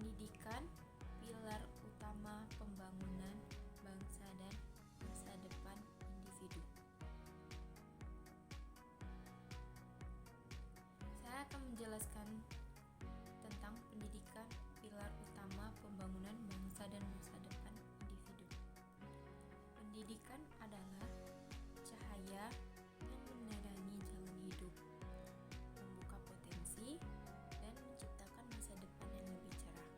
Pendidikan, pilar utama pembangunan bangsa dan masa depan individu. Saya akan menjelaskan tentang pendidikan, pilar utama pembangunan bangsa dan masa depan individu. Pendidikan adalah cahaya yang menerangi jalan hidup, membuka potensi, dan menciptakan masa depan yang lebih cerah.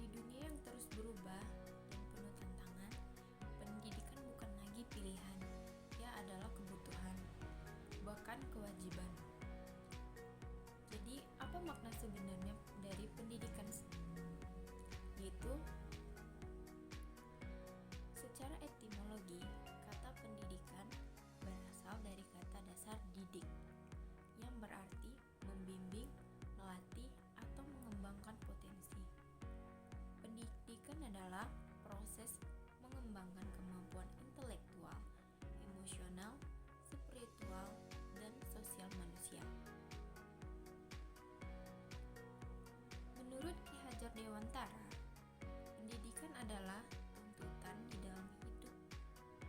Di dunia yang terus berubah dan penuh tantangan, pendidikan bukan lagi pilihan, ia adalah kebutuhan, bahkan kewajiban. Jadi, apa makna sebenarnya dari pendidikan? Yaitu, secara etimologi, kata pendidikan berasal dari kata dasar didik, yang berarti membimbing, melatih, atau mengembangkan potensi. Pendidikan adalah proses mengembangkan kemampuan intelektual, emosional, spiritual, dan sosial manusia. Menurut Ki Hajar Dewantara, pendidikan adalah tuntutan di dalam hidup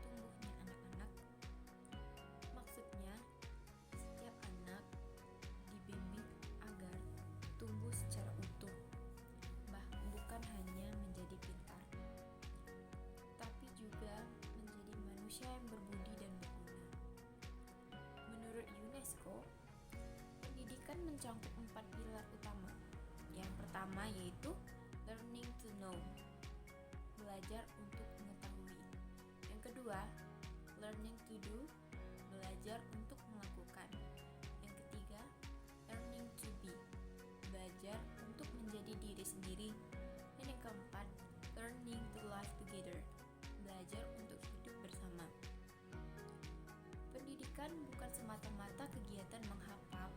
tumbuhnya anak-anak. Maksudnya, setiap anak dibimbing agar tumbuh secara utuh, bukan hanya menjadi pintar, tapi juga menjadi manusia yang berbudi dan berguna. Menurut UNESCO, pendidikan mencakup 4 pilar utama. Yang pertama yaitu learning to know, belajar untuk mengetahui. Yang kedua, learning to do, belajar untuk melakukan. Yang ketiga, learning to be, belajar untuk menjadi diri sendiri. Dan yang keempat, learning to live together, belajar untuk hidup bersama. Pendidikan bukan semata-mata kegiatan menghafal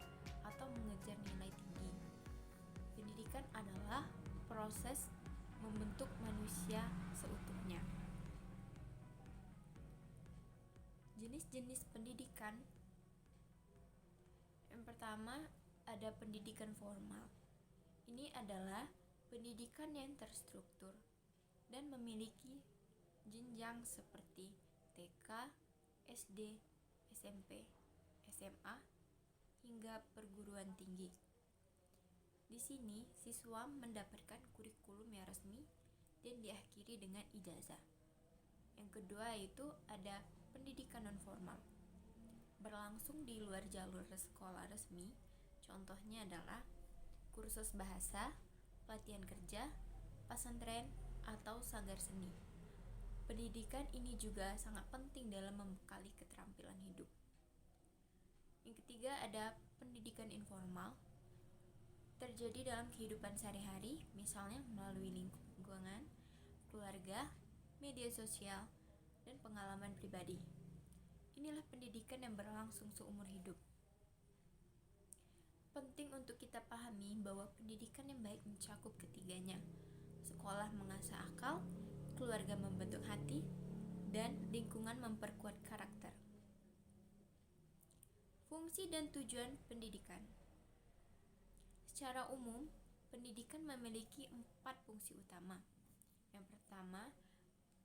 atau mengejar nilai tinggi. Pendidikan adalah proses membentuk manusia seutuhnya. Jenis-jenis pendidikan. Yang pertama, ada pendidikan formal. Ini adalah pendidikan yang terstruktur dan memiliki jenjang seperti TK, SD, SMP, SMA, hingga perguruan tinggi. Di sini, siswa mendapatkan kurikulum yang resmi dan diakhiri dengan ijazah. Yang kedua yaitu ada pendidikan non-formal, berlangsung di luar jalur sekolah resmi. Contohnya adalah kursus bahasa, pelatihan kerja, pesantren, atau sanggar seni. Pendidikan ini juga sangat penting dalam membekali keterampilan hidup. Yang ketiga ada pendidikan informal, terjadi dalam kehidupan sehari-hari, misalnya melalui lingkungan, keluarga, media sosial, dan pengalaman pribadi. Inilah pendidikan yang berlangsung seumur hidup. Penting untuk kita pahami bahwa pendidikan yang baik mencakup ketiganya. Sekolah mengasah akal, keluarga membentuk hati, dan lingkungan memperkuat karakter. Fungsi dan tujuan pendidikan. Secara umum, pendidikan memiliki 4 fungsi utama. Yang pertama,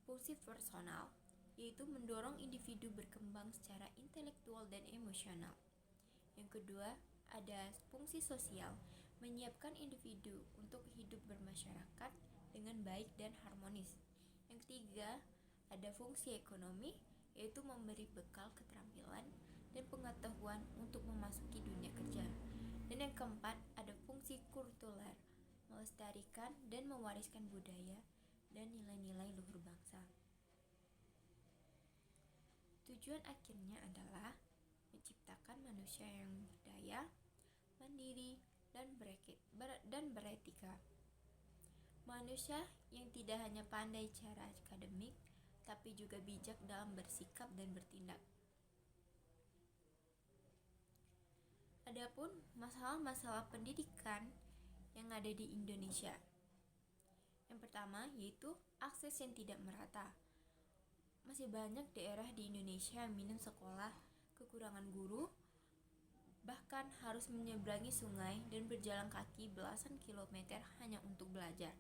fungsi personal, yaitu mendorong individu berkembang secara intelektual dan emosional. Yang kedua, ada fungsi sosial, menyiapkan individu untuk hidup bermasyarakat dengan baik dan harmonis. Yang ketiga, ada fungsi ekonomi, yaitu memberi bekal keterampilan dan pengetahuan untuk memasuki dunia kerja. Dan yang keempat, ada fungsi kultural, melestarikan dan mewariskan budaya dan nilai-nilai luhur bangsa. Tujuan akhirnya adalah menciptakan manusia yang berdaya, mandiri, dan beretika. Manusia yang tidak hanya pandai cara akademik, tapi juga bijak dalam bersikap dan bertindak. Adapun masalah-masalah pendidikan yang ada di Indonesia. Yang pertama yaitu akses yang tidak merata. Masih banyak daerah di Indonesia yang minim sekolah, kekurangan guru, bahkan harus menyeberangi sungai dan berjalan kaki belasan kilometer hanya untuk belajar.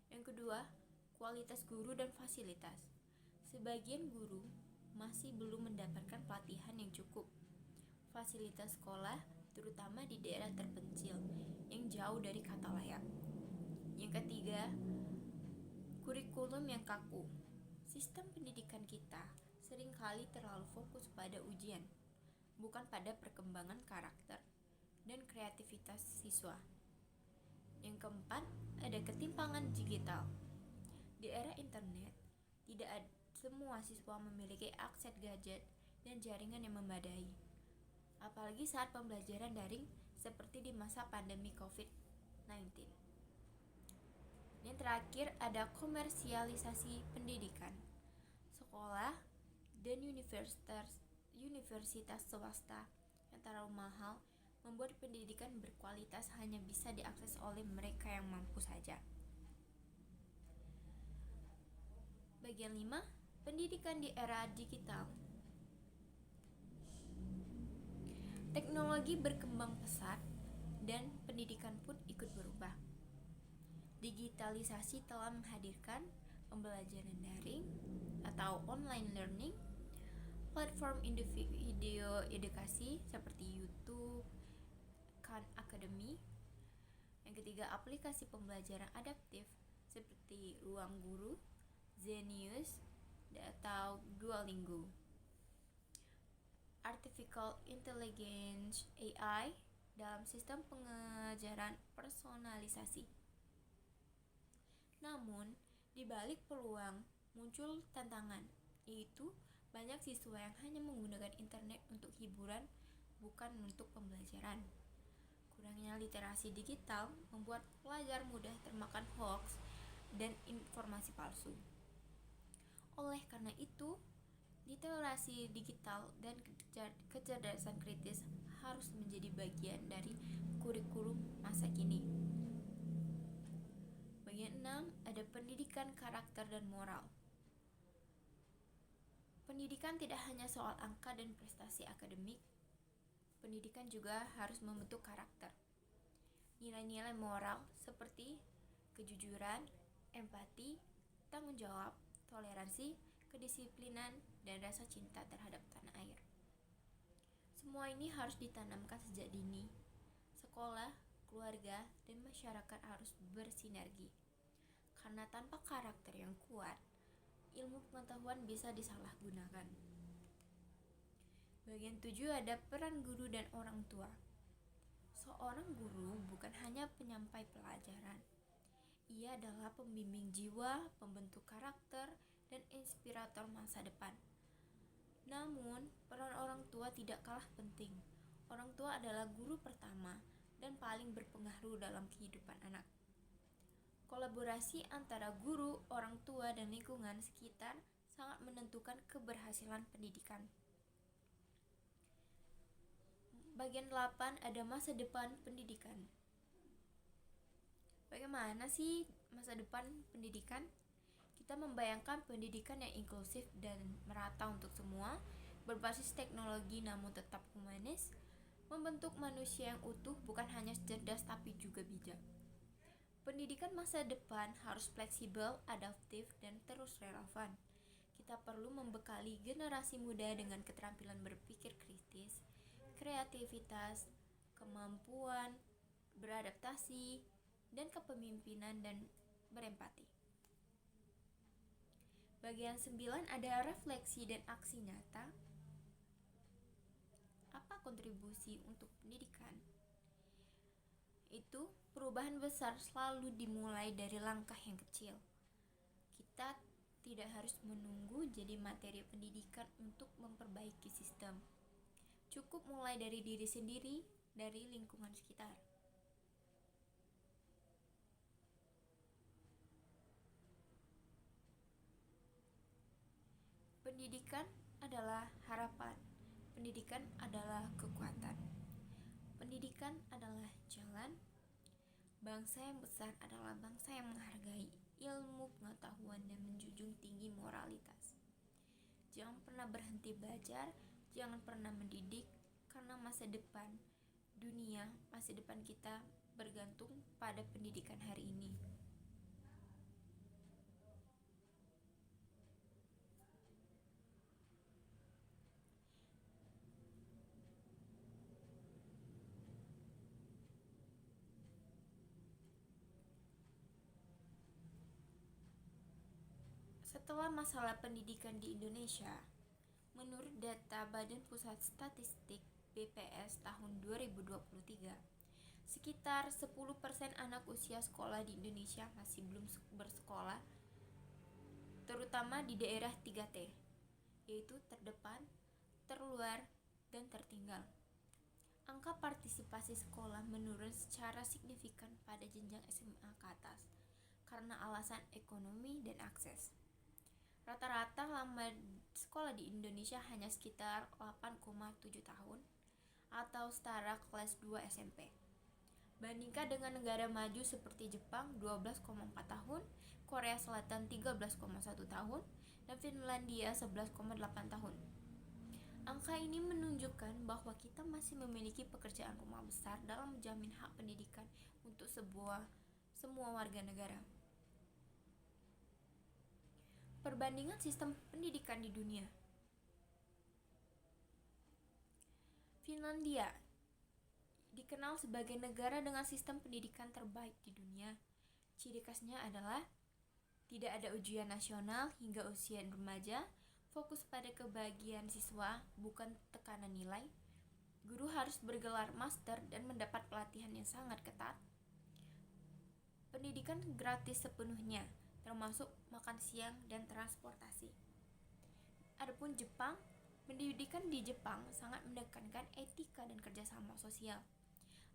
Yang kedua, kualitas guru dan fasilitas. Sebagian guru masih belum mendapatkan pelatihan yang cukup. Fasilitas sekolah, terutama di daerah terpencil yang jauh dari kata layak. Yang ketiga, kurikulum yang kaku. Sistem pendidikan kita seringkali terlalu fokus pada ujian, bukan pada perkembangan karakter dan kreativitas siswa. Yang keempat, ada ketimpangan digital. Di era internet, tidak semua siswa memiliki akses gadget dan jaringan yang memadai. Apalagi saat pembelajaran daring seperti di masa pandemi COVID-19. Yang terakhir, ada komersialisasi pendidikan. Sekolah dan universitas swasta yang terlalu mahal membuat pendidikan berkualitas hanya bisa diakses oleh mereka yang mampu saja. Bagian 5, pendidikan di era digital. Teknologi berkembang pesat dan pendidikan pun ikut berubah. Digitalisasi telah menghadirkan pembelajaran daring atau online learning, platform video edukasi seperti YouTube, Khan Academy. Yang ketiga, aplikasi pembelajaran adaptif seperti Ruang Guru, Zenius, atau Duolingo. Artificial Intelligence (AI) dalam sistem pengajaran personalisasi. Namun, di balik peluang muncul tantangan, yaitu banyak siswa yang hanya menggunakan internet untuk hiburan, bukan untuk pembelajaran. Kurangnya literasi digital membuat pelajar mudah termakan hoax dan informasi palsu. Oleh karena itu, literasi digital dan kecerdasan kritis harus menjadi bagian dari kurikulum masa kini. Bagian 6, ada pendidikan karakter dan moral. Pendidikan tidak hanya soal angka dan prestasi akademik. Pendidikan juga harus membentuk karakter. Nilai-nilai moral seperti kejujuran, empati, tanggung jawab, toleransi, kedisiplinan, dan rasa cinta terhadap tanah air. Semua ini harus ditanamkan sejak dini. Sekolah, keluarga, dan masyarakat harus bersinergi. Karena tanpa karakter yang kuat, ilmu pengetahuan bisa disalahgunakan. Bagian 7, ada peran guru dan orang tua. Seorang guru bukan hanya penyampai pelajaran. Ia adalah pembimbing jiwa, pembentuk karakter, dan inspirator masa depan. Namun, peran orang tua tidak kalah penting. Orang tua adalah guru pertama dan paling berpengaruh dalam kehidupan anak. Kolaborasi antara guru, orang tua, dan lingkungan sekitar sangat menentukan keberhasilan pendidikan. Bagian 8, ada masa depan pendidikan. Bagaimana sih masa depan pendidikan? Kita membayangkan pendidikan yang inklusif dan merata untuk semua, berbasis teknologi namun tetap humanis, membentuk manusia yang utuh bukan hanya cerdas tapi juga bijak. Pendidikan masa depan harus fleksibel, adaptif, dan terus relevan. Kita perlu membekali generasi muda dengan keterampilan berpikir kritis, kreativitas, kemampuan beradaptasi, dan kepemimpinan dan berempati. Bagian 9, ada refleksi dan aksi nyata. Apa kontribusi untuk pendidikan? Itu perubahan besar selalu dimulai dari langkah yang kecil. Kita tidak harus menunggu jadi materi pendidikan untuk memperbaiki sistem. Cukup mulai dari diri sendiri, dari lingkungan sekitar. Pendidikan adalah harapan. Pendidikan adalah kekuatan. Pendidikan adalah jalan. Bangsa yang besar adalah bangsa yang menghargai ilmu pengetahuan dan menjunjung tinggi moralitas. Jangan pernah berhenti belajar, jangan pernah mendidik, karena masa depan dunia, masa depan kita bergantung pada pendidikan hari ini. Setelah masalah pendidikan di Indonesia, menurut data Badan Pusat Statistik BPS tahun 2023, sekitar 10% anak usia sekolah di Indonesia masih belum bersekolah, terutama di daerah 3T, yaitu terdepan, terluar, dan tertinggal. Angka partisipasi sekolah menurun secara signifikan pada jenjang SMA ke atas karena alasan ekonomi dan akses. Rata-rata lama sekolah di Indonesia hanya sekitar 8,7 tahun atau setara kelas 2 SMP. Bandingkan dengan negara maju seperti Jepang 12,4 tahun, Korea Selatan 13,1 tahun, dan Finlandia 11,8 tahun. Angka ini menunjukkan bahwa kita masih memiliki pekerjaan rumah besar dalam menjamin hak pendidikan untuk semua warga negara. Perbandingan sistem pendidikan di dunia. Finlandia dikenal sebagai negara dengan sistem pendidikan terbaik di dunia. Ciri khasnya adalah tidak ada ujian nasional hingga usia remaja, fokus pada kebahagiaan siswa, bukan tekanan nilai. Guru harus bergelar master dan mendapat pelatihan yang sangat ketat. Pendidikan gratis sepenuhnya, termasuk makan siang dan transportasi. Adapun Jepang, pendidikan di Jepang sangat menekankan etika dan kerjasama sosial.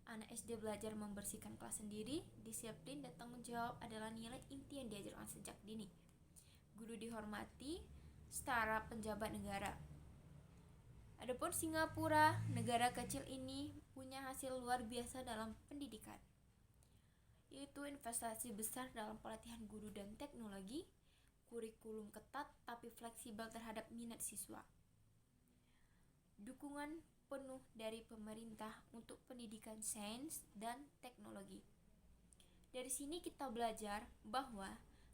Anak SD belajar membersihkan kelas sendiri, disiplin dan tanggung jawab adalah nilai inti yang diajarkan sejak dini. Guru dihormati, setara penjabat negara. Adapun Singapura, negara kecil ini punya hasil luar biasa dalam pendidikan, yaitu investasi besar dalam pelatihan guru dan teknologi, kurikulum ketat tapi fleksibel terhadap minat siswa, dukungan penuh dari pemerintah untuk pendidikan sains dan teknologi. Dari sini kita belajar bahwa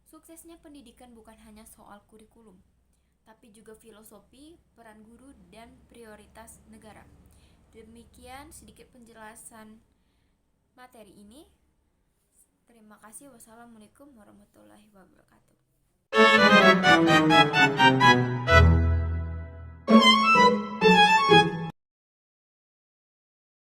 suksesnya pendidikan bukan hanya soal kurikulum, tapi juga filosofi, peran guru, dan prioritas negara. Demikian sedikit penjelasan materi ini. Terima kasih. Wassalamualaikum warahmatullahi wabarakatuh.